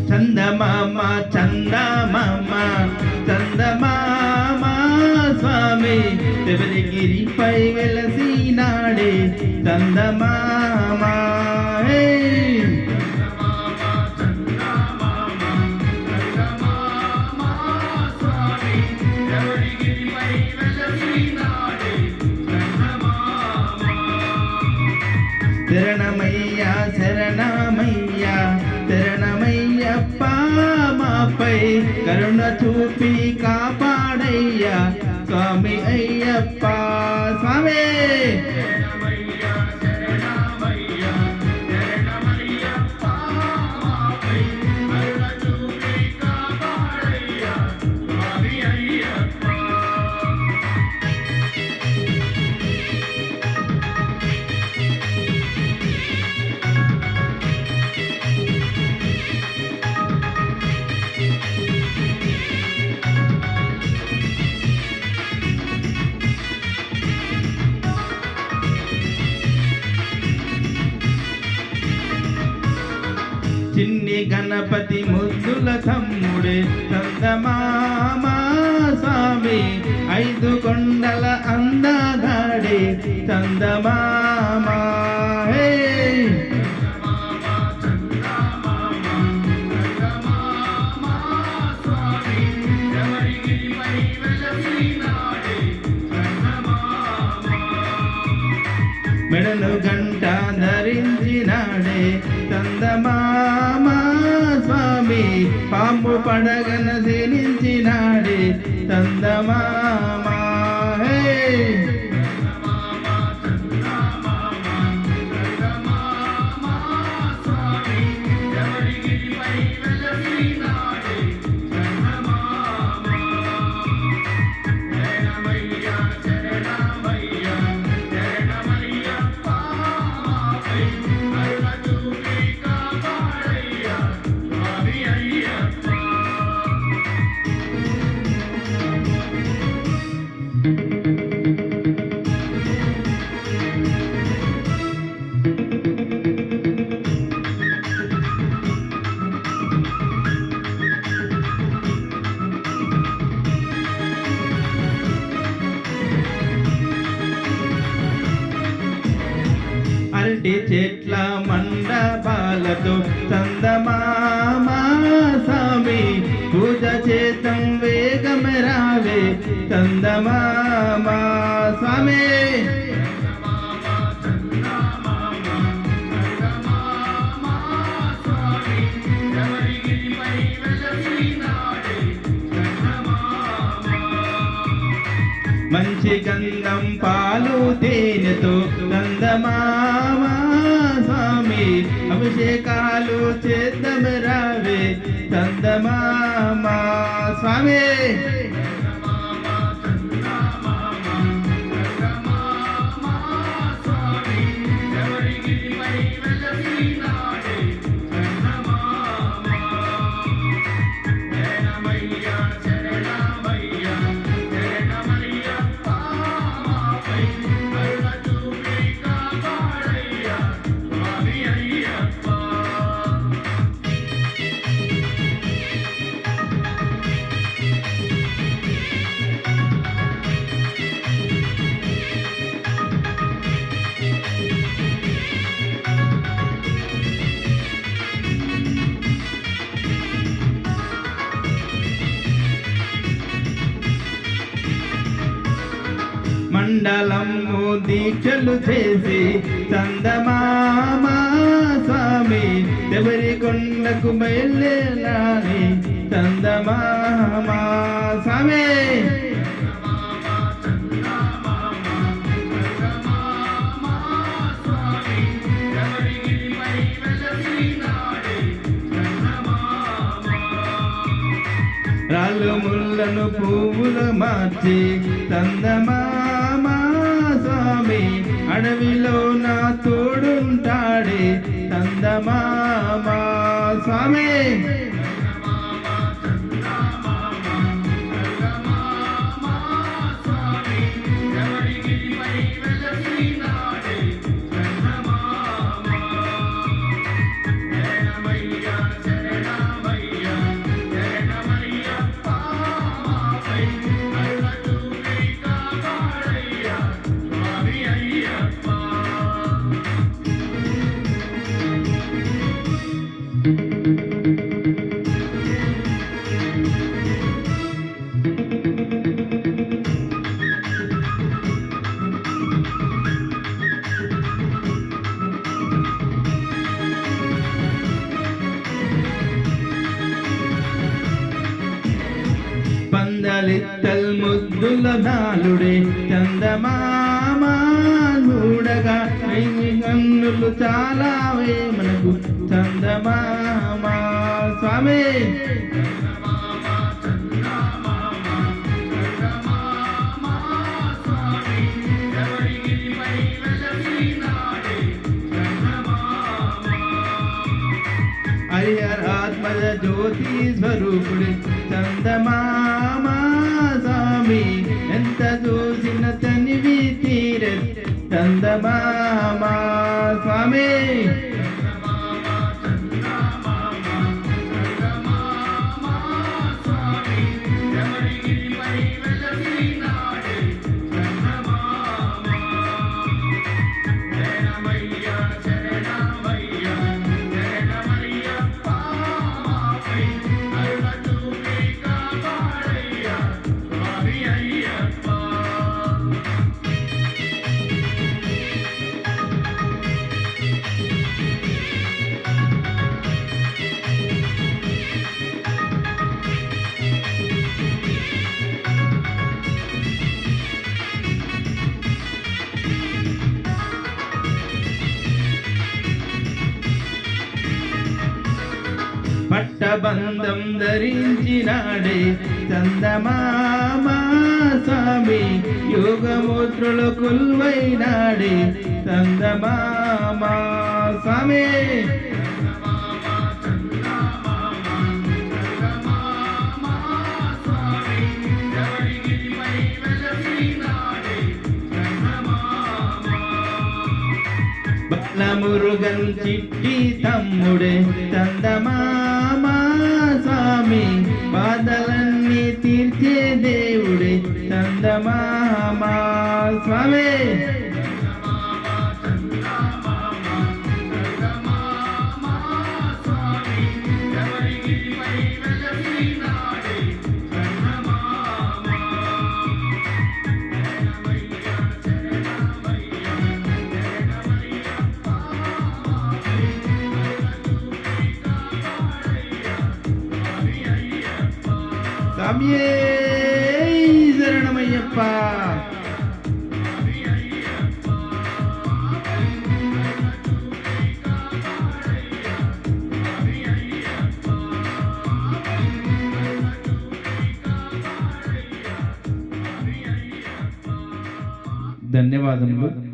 చందమామ చందమామ చందమామ స్వామి శబరిగిరిపై వెలసినాడే చందమామ శరణమయ్యా శరణమయ్యా శరణమయ్యప్ప మాపై కరుణ చూపి కాపాడయ్యా స్వామి అయ్యప్ప స్వామి చిన్ని గణపతి ముద్దుల తమ్ముడే చందమామ స్వామి ఐదు కొండల అందగాడే చందమామ మెడను గంట ధరించినాడే చందమామ స్వామి పాము పడగన సేనించినాడే చందమామ అరటి చెట్ల మండపాలతో చందమామ స్వామి పూజ చేతం వేగమే రావే చందమామ స్వామి మంచి గంధం పాలు తేనెతో చందమామ స్వామి అభిషేకాలు చేద్దాం రావే చందమామ స్వామి మండలము దీక్షలు చేసి చందమామ స్వామి ఎవరి కొండకు బయలుదేరాలి చందమామ స్వామి రాళ్ళు ముళ్ళను పువ్వులు మార్చి చందమామ స్వామి అడవిలో నా తోడుంటాడే చందమామ స్వామి. పందలిత్తల్ ముద్దుల నాలుడే చందమామ చూడగా కన్నులు చాలా మనకు చందమామ స్వామి. హరిహరాత్మజ జ్యోతి స్వరూపుడి చందమామ స్వామి ఎంత చూసిన తనివి తీరే చందమామ స్వామి. పట్టబంధం ధరించినాడే చందమామ స్వామి యోగముద్రలు కొలువైనాడే చందమామ స్వామి. బాలమురుగన్ చిట్టి తమ్ముడే చందమామ స్వామి బాధలన్నీ తీర్చే దేవుడే చందమామ స్వామి. స్వామియే శరణమయ్యప్ప. ధన్యవాదములు.